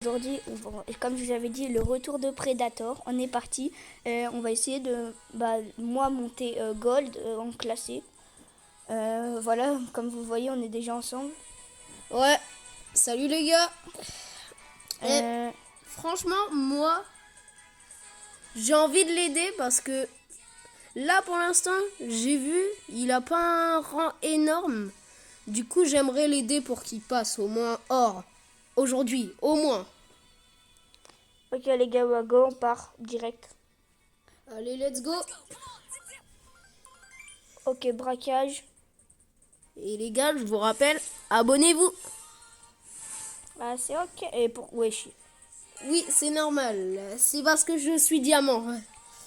Aujourd'hui, comme je vous avais dit, le retour de Predator. On est parti. On va essayer de, moi, monter Gold en classé. Voilà, comme vous voyez, on est déjà ensemble. Ouais, salut les gars. Euh, Franchement, moi, j'ai envie de l'aider parce que là, pour l'instant, j'ai vu, il a pas un rang énorme. Du coup, j'aimerais l'aider pour qu'il passe au moins or. Aujourd'hui, au moins. ok les gars, go, on part direct. Allez, let's go. Ok, braquage. Et les gars, je vous rappelle, abonnez-vous. Ah, c'est ok. Et pour wesh. Oui, c'est normal. C'est parce que je suis diamant.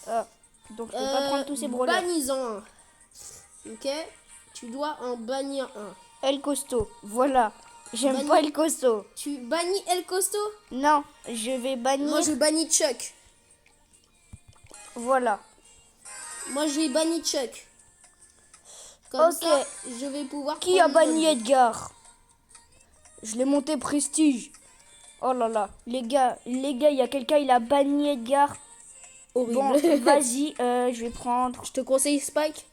Ah, donc je peux pas prendre tous ces brawlers. Bannis-en un. Ok? Tu dois en bannir un. El Costo, voilà. J'aime Bannis. pas El Costo. Tu bannis El Costo? Non, je vais bannir. Moi, je bannis Chuck. Voilà. Moi, j'ai banni Chuck. Comme ça, je vais pouvoir... Qui a banni Edgar? Je l'ai monté prestige. Oh là là. Les gars, il y a quelqu'un, il a banni Edgar. Horrible. Bon, vas-y, je vais prendre... Je te conseille Spike.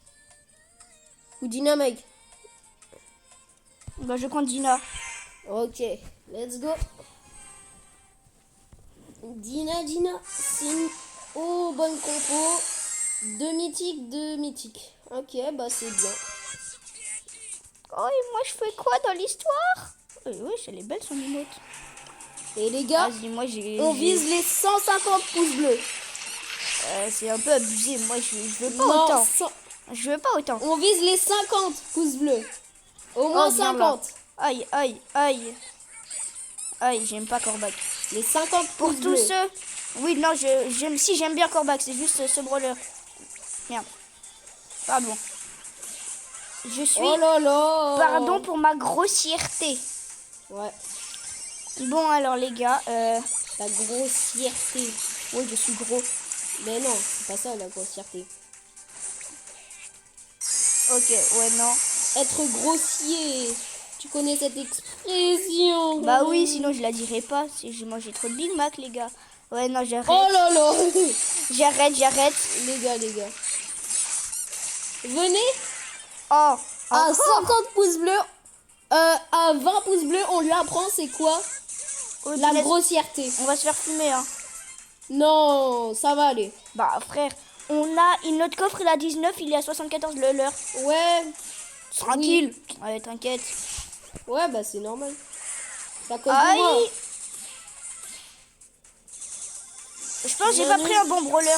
Ou Dynamite. Bah, je vais prendre Dina. Ok, let's go. Dina. C'est une... Oh, bonne compo. 2 mythiques. Ok, bah c'est bien. Oh, et moi, je fais quoi dans l'histoire? Oui, elle est belle, son emote. Et les gars, Vas-y, moi, on vise les 150 pouces bleus. c'est un peu abusé. Moi, je veux pas autant. Je veux pas autant. On vise les 50 pouces bleus. Au moins 50. Aïe. Aïe, j'aime pas Corbac. Les 50 Pour pouces tous bleus. ceux... Oui, non, j'aime bien Corbac. C'est juste ce brawler. Merde. Pardon. Je suis... Oh là là. Pardon pour ma grossièreté. Ouais. Bon, alors, les gars... Ta grossièreté. Oui, je suis gros. Mais non, c'est pas ça la grossièreté. Ok, ouais, non. Être grossier. Tu connais cette expression? Bah oui, sinon je la dirais pas. Si j'ai mangé trop de Big Mac, les gars. Ouais, non, j'arrête. Oh là là. J'arrête. Les gars. Venez. Oh, À 50 pouces bleus. À 20 pouces bleus, on lui apprend c'est quoi la grossièreté. On va se faire fumer, hein. Non, ça va aller. Bah, frère, notre coffre, il a 19, il est à 74 le leur. Ouais. Tranquille. Oui. Ouais, t'inquiète. Ouais, bah c'est normal. C'est à cause de moi. Je pense que j'ai pas pris un bon brawler.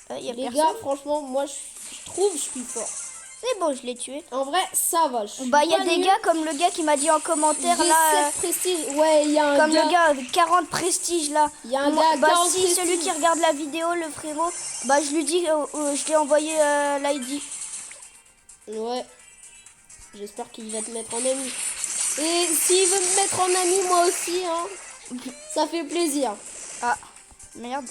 Les gars, franchement, moi je trouve je suis fort. C'est bon, je l'ai tué. En vrai, ça va. Bah, il y a des gars comme le gars qui m'a dit en commentaire là. 7 prestige. Ouais, il y a un comme gars. le gars avec 40 prestiges là. Il y a un gars. Bah, si celui qui regarde la vidéo, le frérot, bah, je lui dis, je t'ai envoyé l'ID. Ouais. J'espère qu'il va te mettre en ami. Et s'il veut me mettre en ami, moi aussi, hein. Ça fait plaisir. Ah, merde.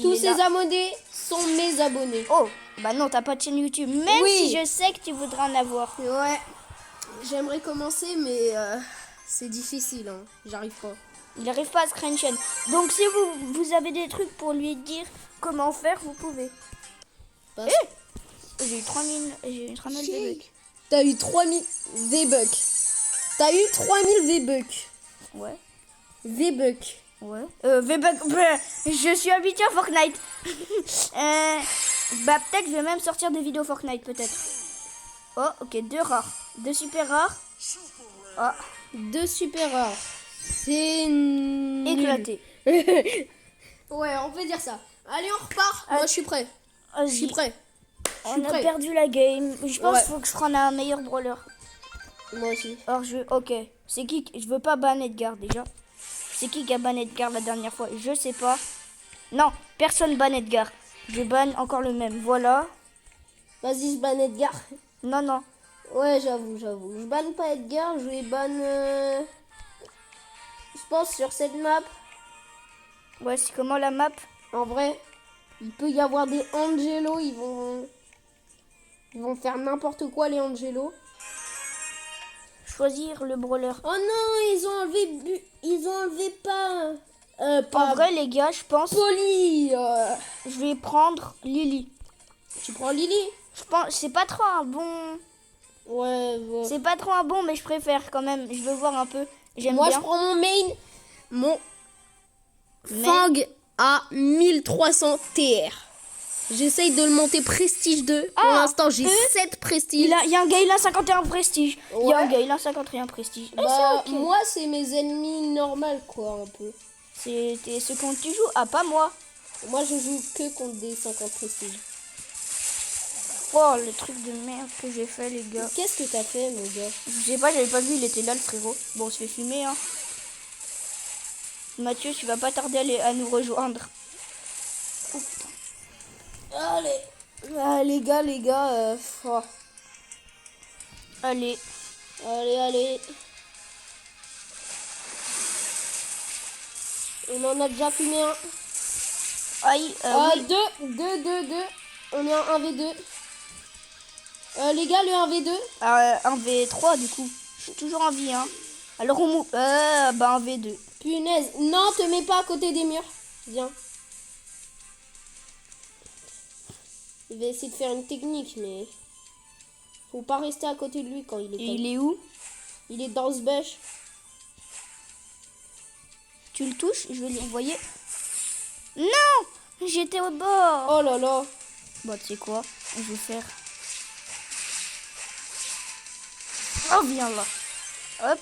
Tous ces abonnés sont mes abonnés. Oh, bah non, t'as pas de chaîne YouTube. Même si je sais que tu voudrais en avoir. Ouais. J'aimerais commencer, mais c'est difficile, hein. J'arrive pas. Il n'arrive pas à se créer une chaîne. Donc si vous avez des trucs pour lui dire comment faire, vous pouvez. J'ai eu 3000 V-Bucks. T'as eu 3000 V-Bucks. T'as eu 3000 V-Bucks. Ouais. V-Bucks. Ouais. V-Bucks. Je suis habitué à Fortnite. Bah peut-être je vais même sortir des vidéos Fortnite peut-être. Oh, ok, 2 rares. 2 super rares. Ah. 2 super rares. C'est éclaté. Ouais, on peut dire ça. Allez, on repart. Moi, je suis prêt. Je suis prêt. On a perdu la game. Je pense qu'il faut que je prenne un meilleur brawler. Moi aussi. Alors, ok. C'est qui? Je veux pas ban Edgar déjà. C'est qui a ban Edgar la dernière fois? Je sais pas. Non, personne ban Edgar. Je ban encore le même. Voilà. Vas-y, je ban Edgar. Non. Ouais, j'avoue. Je banne pas Edgar, je vais ban... Je pense sur cette map. Ouais, c'est comment la map? En vrai, il peut y avoir des Angelo, ils vont faire n'importe quoi les Angelo. choisir le brawler. Oh non, ils ont enlevé pas. En vrai, les gars, je pense Poli. je vais prendre Lily. Tu prends Lily? Je pense c'est pas trop un bon. Ouais. C'est pas trop un bon, mais je préfère quand même. Je veux voir un peu. J'aime Moi, bien. je prends mon main. Mon Mais- Fang à 1300 TR. J'essaye de le monter prestige 2. Pour Ah, l'instant, j'ai 7 prestiges. Il y a un gars, il a 51 prestige. Il y a un Ouais. gars, il a 51 prestige. Et Bah, c'est ok. moi, c'est mes ennemis normaux, quoi, un peu. C'est ce qu'on tu joues. Ah, pas moi. Moi, je joue que contre des 50 prestiges. Oh, le truc de merde que j'ai fait, les gars. Qu'est-ce que t'as fait, mon gars? Je sais pas, j'avais pas vu, il était là, le frérot. Bon, on se fait fumer, hein. Mathieu, tu vas pas tarder à nous rejoindre. Allez. Ah, les gars, oh. Allez. Allez. On en a déjà fumé un. Aïe, oui. Deux. On est en 1v2. Les gars, le 1v2. Un V3, du coup. Je suis toujours en vie, hein. Alors, on mou... bah, un V2. Punaise. Non, te mets pas à côté des murs. Viens. Il va essayer de faire une technique, mais... Faut pas rester à côté de lui quand il est Et comme- il est où? Il est dans ce bêche. Tu le touches, je vais lui envoyer. Non! J'étais au bord. Oh là là. Bon, tu sais quoi? Je vais faire... Oh, viens là. Hop.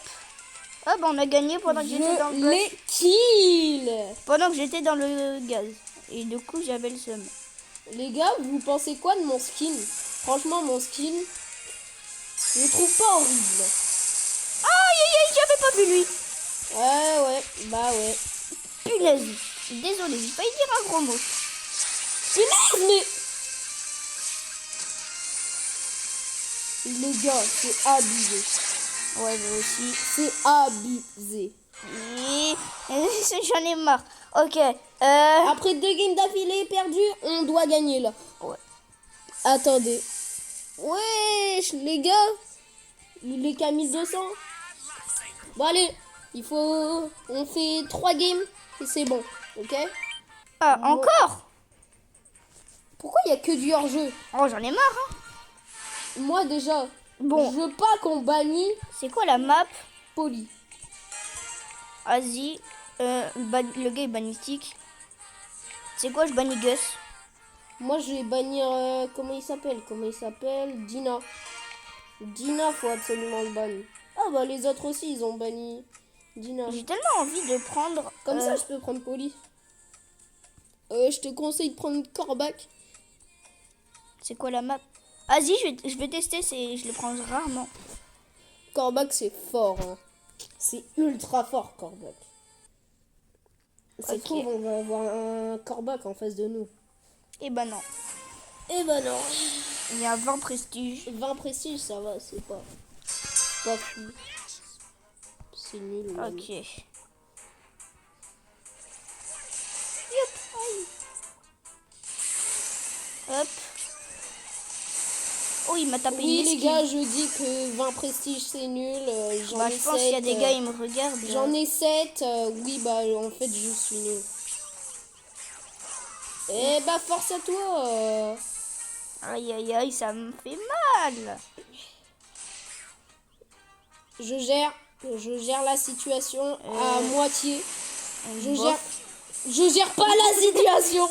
Hop, on a gagné pendant que j'étais dans le Je gaz. les kill. Pendant que j'étais dans le gaz. Et du coup, j'avais le seum. Les gars, vous pensez quoi de mon skin? Franchement, mon skin, je le trouve pas horrible. Aïe, j'avais pas vu lui. Ouais, bah ouais. Punaise. Désolé, j'ai failli dire un gros mot. Punaise, mais... Les gars, c'est abusé. Ouais, mais aussi. C'est abusé. Et... J'en ai marre. Ok. Après 2 games d'affilée perdus, on doit gagner là. Ouais. Attendez. Wesh, les gars. Il est qu'à 1200. Bon, allez. Il faut... On fait 3 games et c'est bon. Ok? Ah, encore? Pourquoi il y a que du hors-jeu? Oh, j'en ai marre. Hein. Moi, déjà, Bon. je veux pas qu'on bannisse C'est quoi la map? Poli. Vas-y. Le gars est bannistique. C'est quoi, je bannis Gus? Moi, je vais bannir... comment il s'appelle? Dina. Dina, faut absolument le bannir. Ah bah, les autres aussi, ils ont banni Dina. J'ai tellement envie de prendre... Comme ça, je peux prendre Poli. Je te conseille de prendre Corbac. C'est quoi la map? Vas-y, je vais tester, je le prends rarement. Corbac, c'est fort. Hein. C'est ultra fort, Corbac. Ça se Ok. trouve, on va avoir un Corbac en face de nous. Eh ben non. Eh ben non. Il y a 20 prestiges. 20 prestiges, ça va, c'est pas fou. C'est nul. même. Ok. Yup. Aïe. Hop. Oh, il m'a tapé Oui, une les esquive. gars, je dis que 20 prestiges, c'est nul. J'en Bah, ai je pense qu'il y a 7, des gars, ils me regardent. J'en ai 7. Oui, bah, en fait, je suis nul. Eh bah, force à toi. Aïe, aïe, aïe, ça me fait mal. Je gère la situation à moitié. Je gère pas la situation.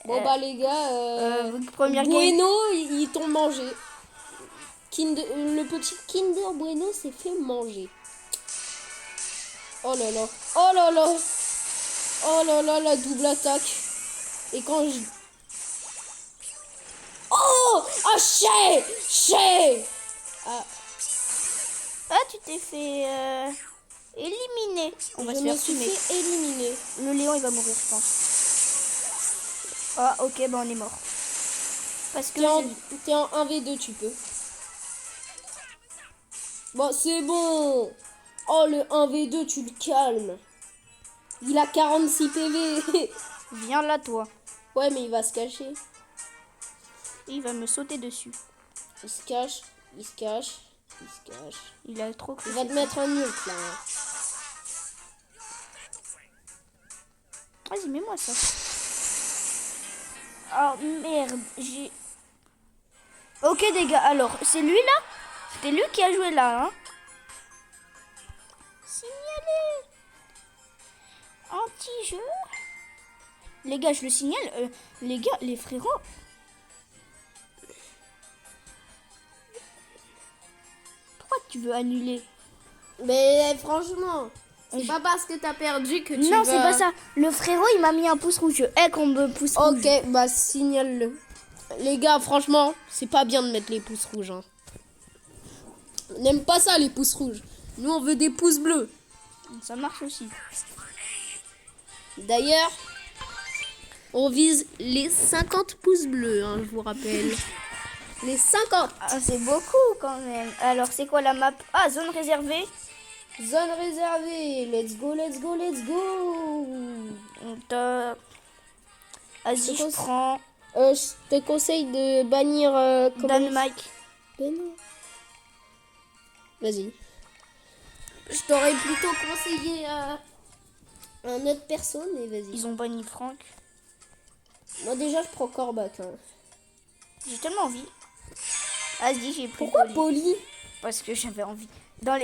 Bon bah les gars, Première game. Bueno il tombe manger. Le petit Kinder Bueno s'est fait manger. Oh là là, oh là là, oh là là, la double attaque. Et quand je... Oh, ah chais. Ah, tu t'es fait éliminer. On va Je se me faire suis fumer. fait éliminer. Le lion, il va mourir, je pense. Ah, ok, bah on est mort. Parce que... T'es en 1v2, tu peux. Bon, c'est bon. Oh, le 1v2, tu le calmes. Il a 46 PV. Viens là, toi. Ouais, mais il va se cacher. Il va me sauter dessus. Il se cache. Il se cache. Il a trop Il va te mettre un mute là. Vas-y, mets-moi ça. Oh merde, j'ai... Ok les gars, alors, c'est lui là? C'était lui qui a joué là, hein? Signalé. Anti-jeu. Les gars, je le signale. Les gars, les frérots. Pourquoi tu veux annuler? Mais franchement, c'est pas parce que t'as perdu que tu Non, vas... c'est pas ça. Le frérot, il m'a mis un pouce rouge. Qu'on me pouce rouge. Ok, bah signale-le. Les gars, franchement, c'est pas bien de mettre les pouces rouges. Hein. On n'aime pas ça, les pouces rouges. Nous, on veut des pouces bleus. Ça marche aussi. D'ailleurs, on vise les 50 pouces bleus, hein, je vous rappelle. Les 50. Ah, c'est beaucoup quand même. Alors, c'est quoi la map? Ah, zone réservée. Zone réservée. Let's go, let's go, let's go. Top. Vas-y, je prends Je te conseille de bannir... Dynamite. Ben non. Vas-y. Je t'aurais plutôt conseillé un autre perso, mais vas-y. Ils ont banni Franck. Moi déjà, je prends Corbac. Hein. J'ai tellement envie. Vas-y, j'ai pris Pourquoi Poli. Poli? Parce que j'avais envie.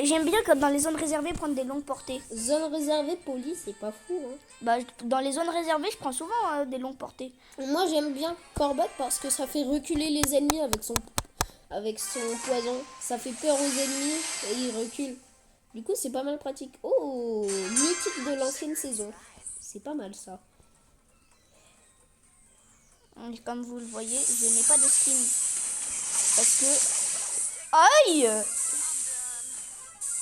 J'aime bien comme dans les zones réservées prendre des longues portées. Zone réservée, Poli, c'est pas fou. Hein. Bah, dans les zones réservées, je prends souvent des longues portées. Moi, j'aime bien Corbac parce que ça fait reculer les ennemis avec son poison. Ça fait peur aux ennemis et ils reculent. Du coup, c'est pas mal pratique. Oh, mythique de l'ancienne saison. C'est pas mal ça. Et comme vous le voyez, je n'ai pas de skin. Parce que... Aïe!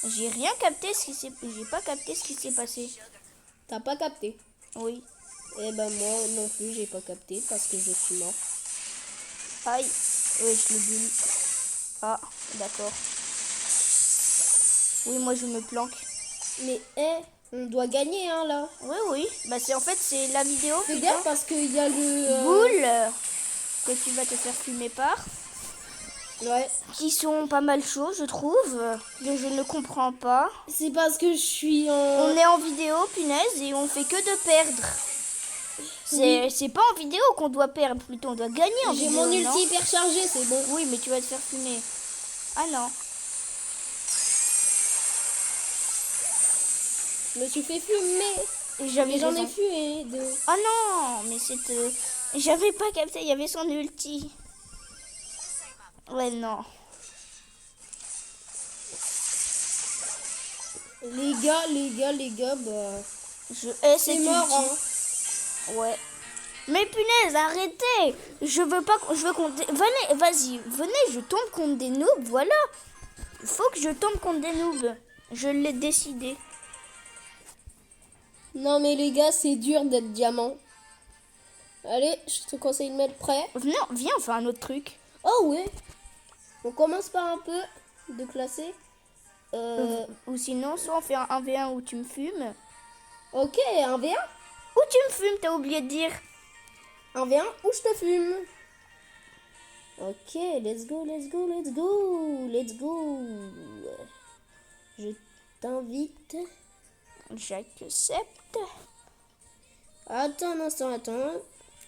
J'ai rien capté ce qui s'est... J'ai pas capté ce qui s'est passé. T'as pas capté? Oui. Eh ben moi non plus, j'ai pas capté parce que je suis mort. Aïe. Oui, je l'ai bulle. Ah, d'accord. Oui, moi je me planque. Mais on doit gagner hein là. Oui, oui. Bah c'est en fait c'est la vidéo. Fais gaffe parce qu'il y a le... Boule que tu vas te faire fumer par. Ouais. Qui sont pas mal chauds, je trouve. Que je ne comprends pas. C'est parce que je suis en... On est en vidéo, punaise, et on fait que de perdre. C'est pas en vidéo qu'on doit perdre, plutôt on doit gagner en J'ai vidéo. mon ulti non hyper chargé, c'est bon. Oui, mais tu vas te faire fumer. Ah non. Je me suis fait fumer. J'avais Mais j'en ai raison. fumé deux. Ah non, mais c'était... J'avais pas capté, il y avait son ulti. Ouais, non. Les gars, bah... Je hais C'est cette mort, ulti. hein. Ouais. Mais punaise, arrêtez. Je veux pas... Je veux qu'on... Venez, vas-y, venez, je tombe contre des noobs, voilà. Il faut que je tombe contre des noobs. Je l'ai décidé. Non mais les gars, c'est dur d'être diamant. Allez, je te conseille de mettre prêt. Non, viens, on fait un autre truc. Oh ouais. On commence par un peu de classer. Ou sinon, soit on fait un 1v1 où tu me fumes. Ok, un V1. Où tu me fumes, t'as oublié de dire. Un V1 où je te fume. Ok, let's go, let's go, let's go, let's go. Je t'invite. J'accepte. Attends un instant, attends.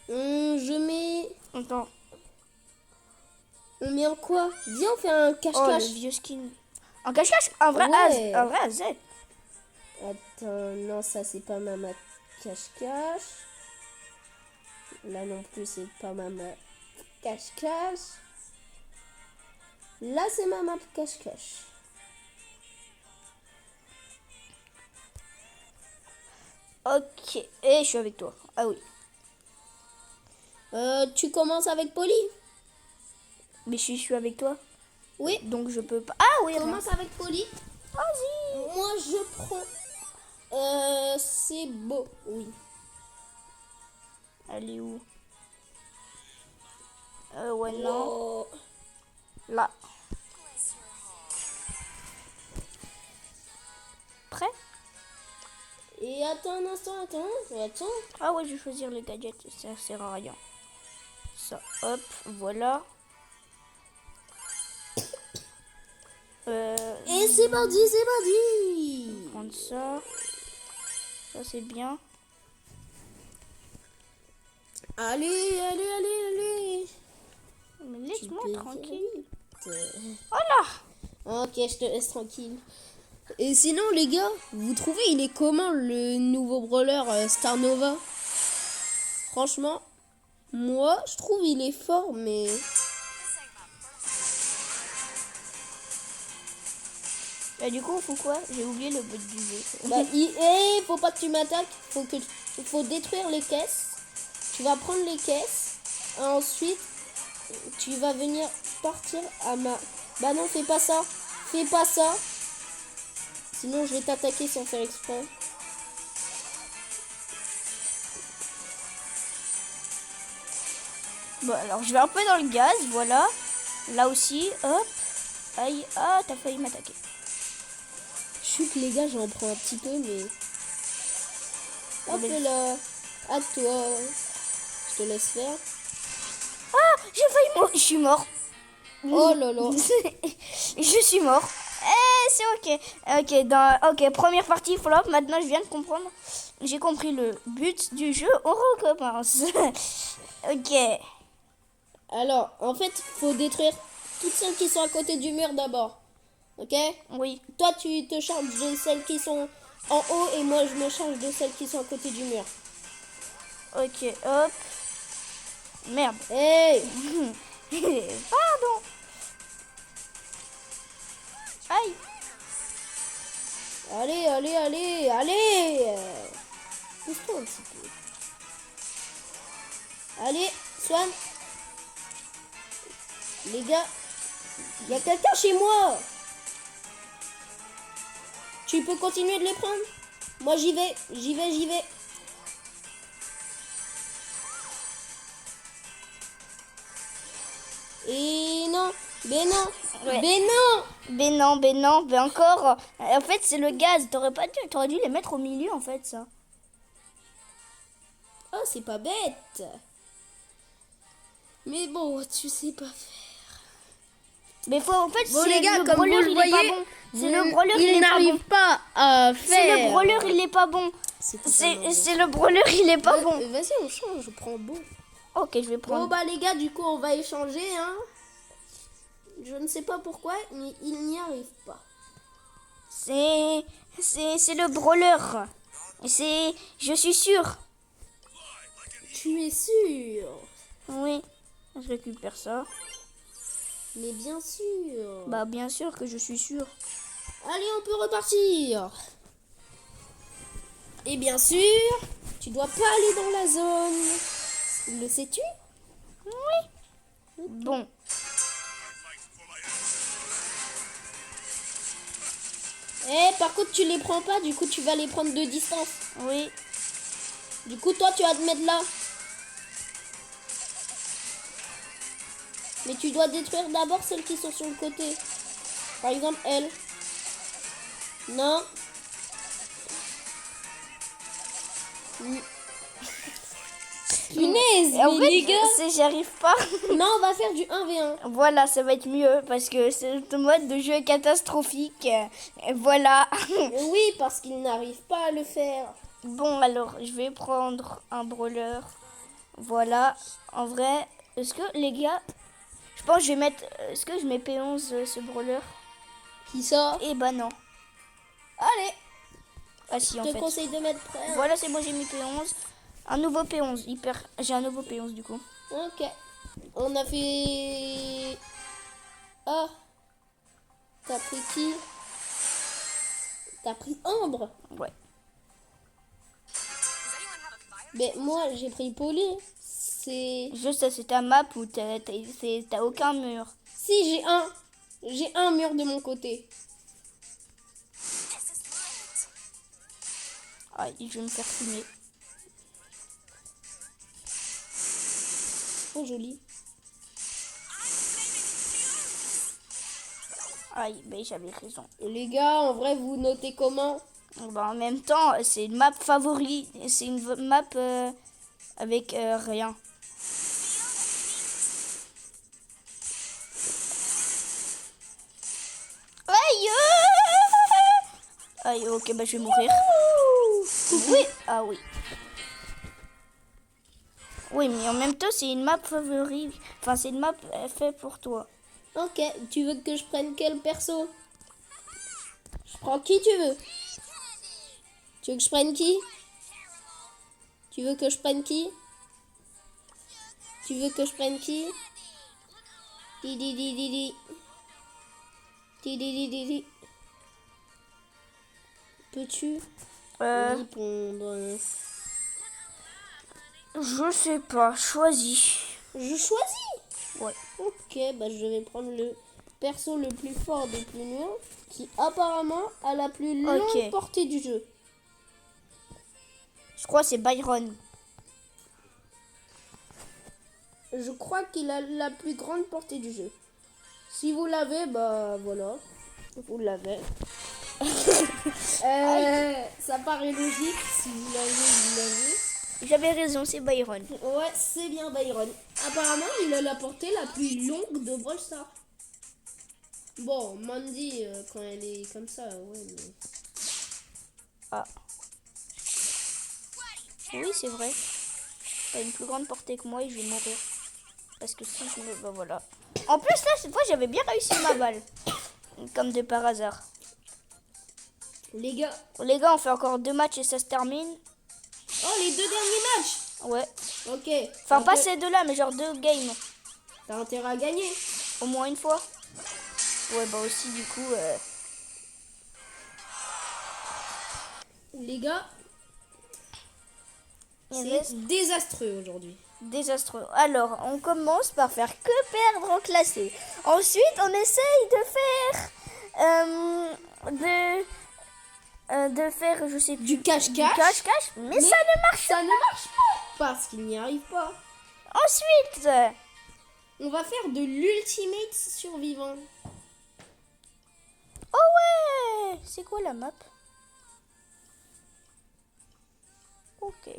Je mets... Attends. On met en quoi? Viens, on fait un Oh, cache-cache. le vieux skin. Un cache-cache. Un vrai Ouais. Az. Un vrai AZ. Attends, non, ça c'est pas ma map cache-cache. Là non plus, c'est pas ma map cache-cache. Là, c'est ma map cache-cache. Ok. Et je suis avec toi. Ah oui. Tu commences avec Polly? Mais je suis avec toi. Oui. Donc je peux pas. Ah oui, rien. Commence avec Polly. Vas-y. Moi, je prends... c'est beau, oui. Elle est où? Ouais, non. Oh. Là. Prêt? Et attends un instant, attends. Ah ouais, je vais choisir les gadgets. Ça sert à rien. Ça, hop, voilà. Et c'est parti, c'est parti. Prendre ça. Ça, c'est bien. Allez, allez, allez, allez. Mais laisse-moi Tu peux tranquille. faire vite. Oh là! Ok, je te laisse tranquille. Et sinon, les gars, vous trouvez il est comment le nouveau brawler Star Nova? Franchement, moi, je trouve il est fort, mais... Bah, du coup, on fout quoi? J'ai oublié le but du jeu. Bah, faut pas que tu m'attaques. Faut détruire les caisses. Tu vas prendre les caisses. Ensuite, tu vas venir partir à ma... Bah non, fais pas ça. Fais pas ça. Sinon, je vais t'attaquer sans faire exprès. Bon, alors je vais un peu dans le gaz, voilà. Là aussi, hop. Aïe, ah, t'as failli m'attaquer. Chut, les gars, j'en prends un petit peu, mais... Hop Mais- là. À toi. Je te laisse faire. Ah, j'ai failli mourir. Je suis mort. Oh là là. Je suis mort. Eh, c'est ok. Ok, première partie flop. Maintenant, je viens de comprendre. J'ai compris le but du jeu. On recommence. Ok. Alors, en fait, faut détruire toutes celles qui sont à côté du mur d'abord. Ok? Oui. Toi, tu te charges de celles qui sont en haut et moi, je me charge de celles qui sont à côté du mur. Ok, hop. Merde. Hey! Pardon. Aïe. Allez, allez, allez, allez! Pousse-toi un petit peu. Allez, Swan. Les gars, il y a quelqu'un chez moi. Tu peux continuer de les prendre? Moi, j'y vais, j'y vais, j'y vais. Et non, mais non, Ouais. mais non. Ben non, ben encore. En fait, c'est le gaz. T'aurais dû les mettre au milieu, en fait, ça. Oh, c'est pas bête. Mais bon, tu sais pas faire. Mais faut, en fait, Bon, c'est les gars, le comme brawler, vous le il est pas voyez, bon. C'est le brawler, il il est pas bon. n'arrive pas à C'est faire. le brawler, il est pas bon. C'est le brawler, il est pas bon. Vas-y, on change, je prends bon. Ok, je vais Bon, prendre. bah, les gars, du coup, on va échanger, hein. Je ne sais pas pourquoi, mais il n'y arrive pas. C'est le brawler. Je suis sûr. Tu es sûr? Oui. Je récupère ça. Mais bien sûr. Bah, bien sûr que je suis sûr. Allez, on peut repartir. Et bien sûr, tu dois pas aller dans la zone. Le sais-tu? Oui. Bon. Eh, par contre, tu les prends pas, du coup, tu vas les prendre de distance. Oui. Du coup, toi, tu vas te mettre là. Mais tu dois détruire d'abord celles qui sont sur le côté. Par exemple, elle. Non. Punaise, Et en mais les fait, gars. j'y arrive pas. Non, on va faire du 1v1. Voilà, ça va être mieux parce que ce mode de jeu est catastrophique. Et voilà. Oui, parce qu'il n'arrive pas à le faire. Bon, alors, je vais prendre un brawler. Voilà. En vrai, est-ce que les gars, je pense que je vais mettre. Est-ce que je mets P11 ce brawler? Qui ça? Eh ben non. Allez, Ah si, je en te fait. conseille de mettre prêt. Voilà, c'est bon, j'ai mis P11. Un nouveau P11. J'ai un nouveau P11 du coup. Ok. On a fait... Ah. T'as pris qui? T'as pris Ambre. Ouais. Mais moi, j'ai pris Pauline. C'est... Juste, c'est ta map où t'as aucun mur. Si, j'ai un mur de mon côté. Ah, je vais me faire fumer. Oh, joli. Aïe, ben j'avais raison. Et les gars, en vrai, vous notez comment? Ben, en même temps, c'est une map favori. C'est une map avec rien. Aïe! Aïe, ok, bah je vais mourir. Oui, ah oui. Oui, mais en même temps, c'est une map favori. Enfin, c'est une map faite pour toi. Ok, tu veux que je prenne quel perso? Je prends qui tu veux? Tu veux que je prenne qui? Tu veux que je prenne qui? Tu veux que je prenne qui? Di di di di di. Di di di di di. Peux-tu répondre? Je sais pas, choisis. Je choisis. Ouais. Ok, bah je vais prendre le perso le plus fort des plus nuls, qui apparemment a la plus longue Ok. portée du jeu. Je crois que c'est Byron. Je crois qu'il a la plus grande portée du jeu. Si vous l'avez, bah voilà, vous l'avez. Ça paraît logique, si vous l'avez, vous l'avez. J'avais raison, c'est Byron. Ouais, c'est bien Byron. Apparemment, il a la portée la plus longue de Brawl Stars. Bon, Mandy, quand elle est comme ça, ouais, mais... Ah. Oui, c'est vrai. T'as une plus grande portée que moi et je vais mourir. Parce que si je me... Bah voilà. En plus, là, cette fois, j'avais bien réussi ma balle. Comme de par hasard. Les gars, Les gars, on fait encore 2 matchs et ça se termine. oh, les 2 derniers matchs. Ouais. Ok. Enfin, pas ces 2-là, mais genre 2 games. T'as intérêt à gagner. Au moins une fois. Ouais, bah aussi, du coup... Les gars, il c'est reste désastreux aujourd'hui. désastreux. Alors, on commence par faire que perdre en classé. Ensuite, on essaye de faire... de faire, je sais plus... Du cache-cache. Du cache-cache, mais ça ne marche Ça ne marche pas. Parce qu'il n'y arrive pas. pas. Ensuite... On va faire de l'ultimate survivant. Oh ouais. C'est quoi la map? Ok.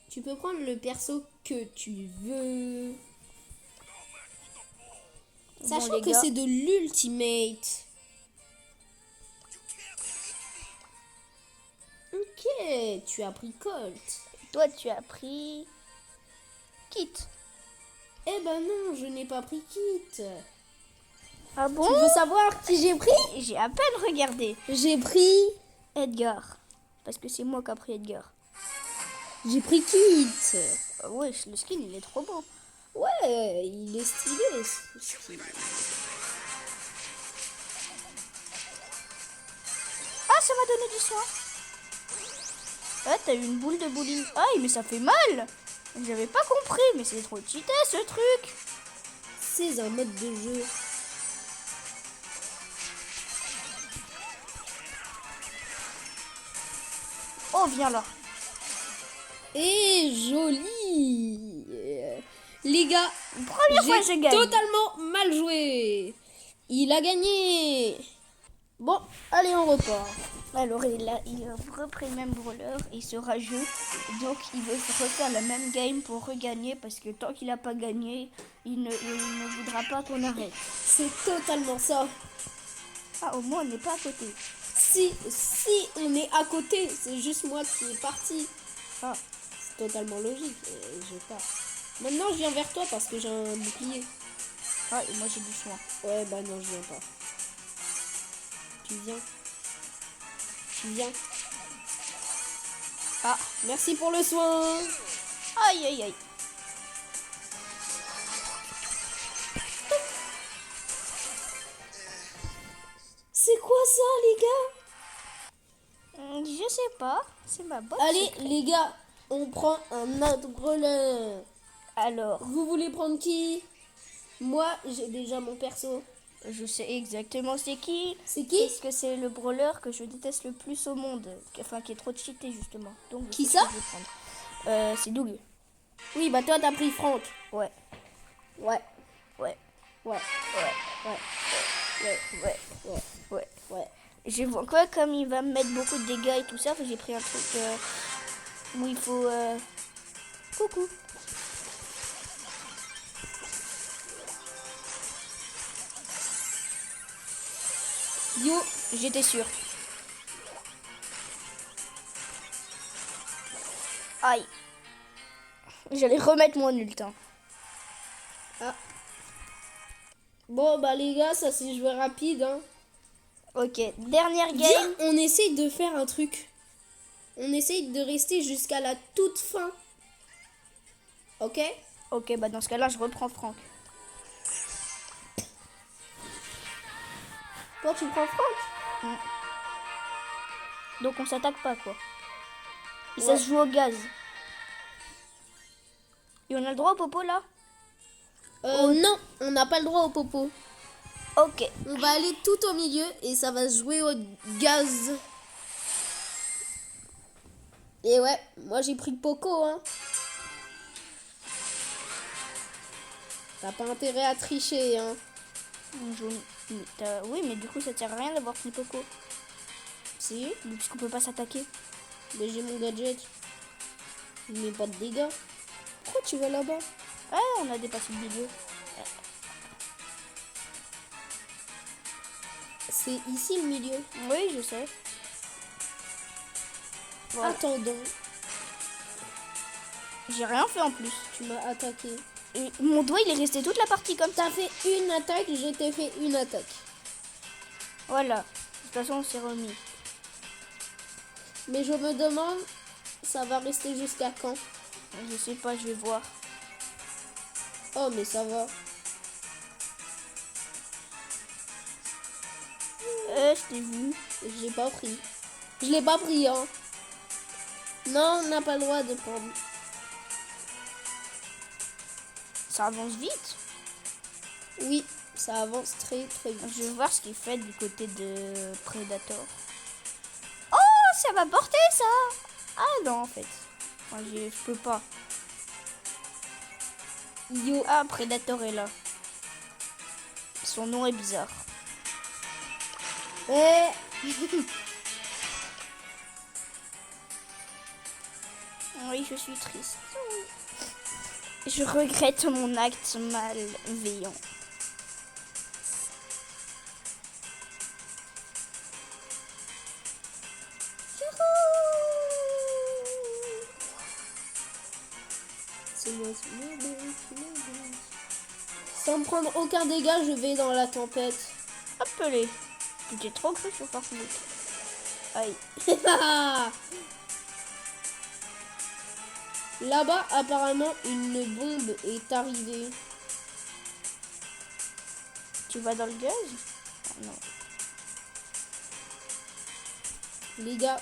Tu peux prendre le perso que tu veux. Sachant les que gars. c'est de l'ultimate. Ok, tu as pris Colt. Toi, tu as pris... Kit. Eh ben non, je n'ai pas pris Kit. Ah bon? Tu veux savoir qui j'ai pris? J'ai à peine regardé. J'ai pris... Edgar. Parce que c'est moi qui ai pris Edgar. J'ai pris Kit. Ouais, le skin, il est trop beau. Ouais, il est stylé. Ce skin. Ah, ça m'a donné du soin. Ah, t'as eu une boule de bowling. Aïe, mais ça fait mal. J'avais pas compris, mais c'est trop cheaté ce truc. C'est un mode de jeu. Oh, viens là. Et joli. Les gars, Première fois que je gagne. totalement mal joué. Il a gagné. Bon, allez, on repart. Alors, il a repris le même brawler, il sera jeu. Donc, il veut refaire la même game pour regagner. Parce que tant qu'il n'a pas gagné, il ne voudra pas qu'on arrête. C'est totalement ça. Ah, au moins, on n'est pas à côté. Si on est à côté, c'est juste moi qui est parti. Ah, C'est totalement logique. Je pars. Maintenant, je viens vers toi parce que j'ai un bouclier. ah et moi, j'ai du soin. Ouais, bah non, je viens pas. Tu viens. Tu viens. Ah, Merci pour le soin. aïe, aïe, aïe. C'est quoi ça, les gars? Je sais pas, c'est ma botte. Allez, les gars, on prend un autre brawler. Alors, Vous voulez prendre qui? Moi, j'ai déjà mon perso. je sais exactement c'est qui. C'est qui? Parce que c'est le brawler que je déteste le plus au monde. Enfin, qui est trop cheaté, justement. Donc, je Qui sais ça? que je vais prendre. C'est Doug. Oui, bah toi, t'as pris Franck. Ouais, Ouais, ouais, ouais, ouais, ouais, ouais, ouais, ouais, ouais. ouais. Je vois quoi, comme il va me mettre beaucoup de dégâts et tout ça, j'ai pris un truc où il faut... Coucou. Yo, J'étais sûre. Aïe. J'allais remettre mon ult. Hein. Bon, bah les gars, ça s'est joué rapide. Hein. Ok, dernière game. Viens, on essaye de faire un truc. On essaye de rester jusqu'à la toute fin. Ok? Ok, bah dans ce cas-là, je reprends Franck. Toi, tu prends Franck? Donc on s'attaque pas, quoi. Et Ouais. ça se joue au gaz. Et on a le droit au popo, là? Non, on n'a pas le droit au popo. Ok. On va aller tout au milieu et ça va se jouer au gaz. Et ouais, moi j'ai pris le poco, hein. T'as pas intérêt à tricher, hein. Oui, mais du coup, ça sert à rien d'avoir pris popo. Si, Puisqu'on peut pas s'attaquer. mais j'ai mon gadget. Il met pas de dégâts. Pourquoi tu vas là-bas? Ah, on a dépassé le milieu. C'est ici le milieu. Oui, je sais. Voilà. Attendons, J'ai rien fait en plus. tu m'as attaqué. Et mon doigt, il est resté toute la partie comme ça. T'as fait une attaque, je t'ai fait une attaque. Voilà. De toute façon, on s'est remis. Mais je me demande, ça va rester jusqu'à quand? Je sais pas, je vais voir. Oh, mais ça va. Je t'ai vu. Je l'ai pas pris. Je l'ai pas pris, hein. Non, on n'a pas le droit de prendre. Ça avance vite. Oui, ça avance très très vite. Je vais voir ce qu'il fait du côté de Predator. Oh, ça va porter ça. Ah non, en fait. Enfin, je peux pas. Yo, Ah, Predator est là. Son nom est bizarre. eh, Oui, je suis triste. Je regrette mon acte malveillant. c'est moi, sans prendre aucun dégât, je vais dans la tempête. Appelé. J'ai trop cru sur Fortnite. Aïe. Là-bas, apparemment, une bombe est arrivée. Tu vas dans le gaz? Oh, non. Les gars,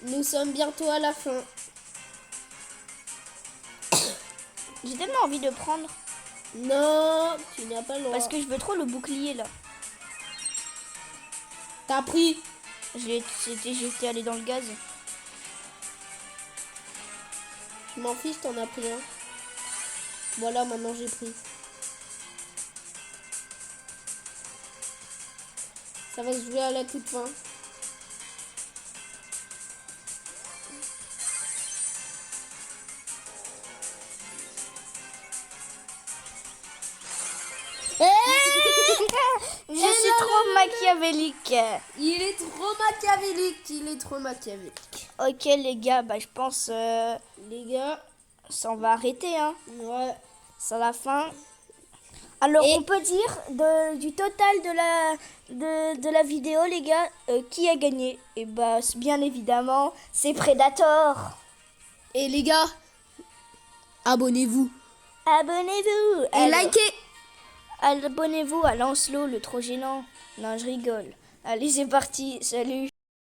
nous sommes bientôt à la fin. J'ai tellement envie de prendre. Non, tu n'as pas le droit. Parce que je veux trop le bouclier là. T'as pris. J'étais allé dans le gaz. Je m'en fiche, t'en as pris un. Voilà, maintenant j'ai pris. Ça va se jouer à la toute fin. Je suis trop machiavélique. Il est trop machiavélique, il est trop machiavélique. Ok les gars, bah je pense Les gars, ça on va arrêter hein. ouais. C'est la fin. Alors Et- on peut dire du total de la vidéo les gars, qui a gagné? Et bah bien évidemment c'est Predator. Et les gars, abonnez-vous. Abonnez-vous. Et Alors, likez. abonnez-vous à Lancelot le trop gênant. Non je rigole. Allez c'est parti, salut.